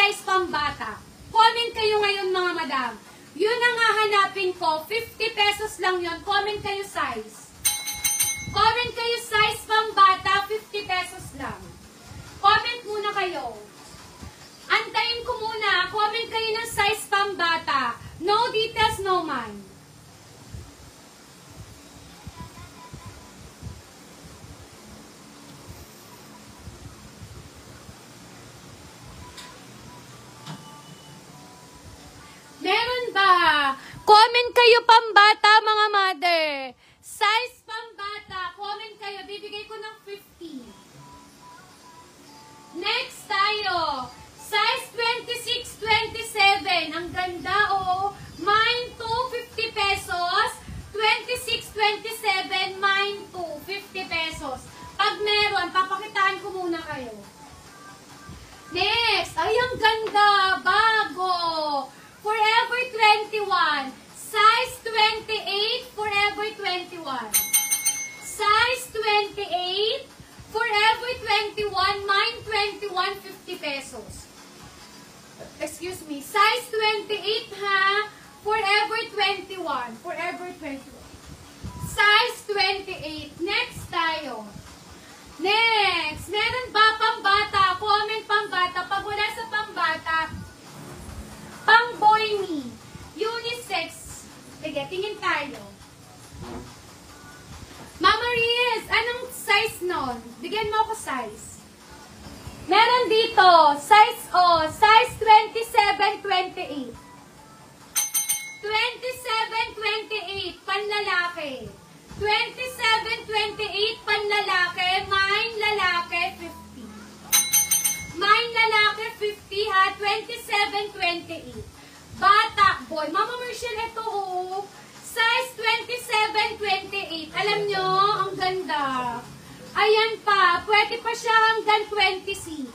size pambata. Comment kayo ngayon mga madam. Yun ang hahanapin ko. 50 pesos lang yun. Comment kayo size. Comment kayo size pambata. 50 pesos lang. Comment muna kayo. Antayin ko muna. Comment kayo ng size pambata. No details, no mind. Meron ba? Comment kayo pambata mga mother. Size pambata. Comment kayo. Bibigay ko ng 50. Next tayo. Size 26, 27. Ang ganda oh. Mine 2, 50 pesos. 26, 27. Mine 2, 50 pesos. Pag meron, papakitaan ko muna kayo. Next. Ay, ang ganda. Bago. Forever 21. Size 28, Forever 21. Size 28, Forever 21, mine 21, 50 pesos. Excuse me. Size 28 ha. Forever 21. Forever 21. Size 28. Next tayo. Next. Meron ba pambata? Comment pambata. Pag wala sa pambata, pang boy me. Unisex. Sige, tingin tayo. Mama Riz, anong size nun? Bigyan mo ako size. Meron dito, size O, size 27, 28. 27, 28, panlalaki. 27, 28, panlalaki. Mine, lalaki, 50. Mine, lalaki, 50 ha. 27, 28. Bata, boy. Mama Marshall, ito oh. Size 27, 28. Alam nyo, ang ganda. Ayan pa. Pwede pa siya hanggang 26.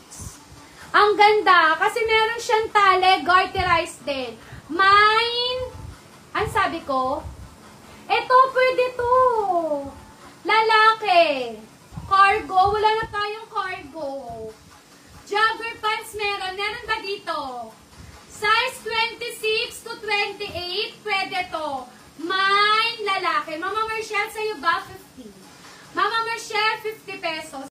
Ang ganda. Kasi meron siyang tali, garterized din. Mine, ang sabi ko, ito, pwede to. Lalaki. Cargo. Wala na tayong cargo. Jogger pants meron. Meron ba dito? Size 26 to 28. Pwede to. Mine, lalaki. Mama Marshall, sa'yo ba? 50. Mama Marshall, 50 pesos.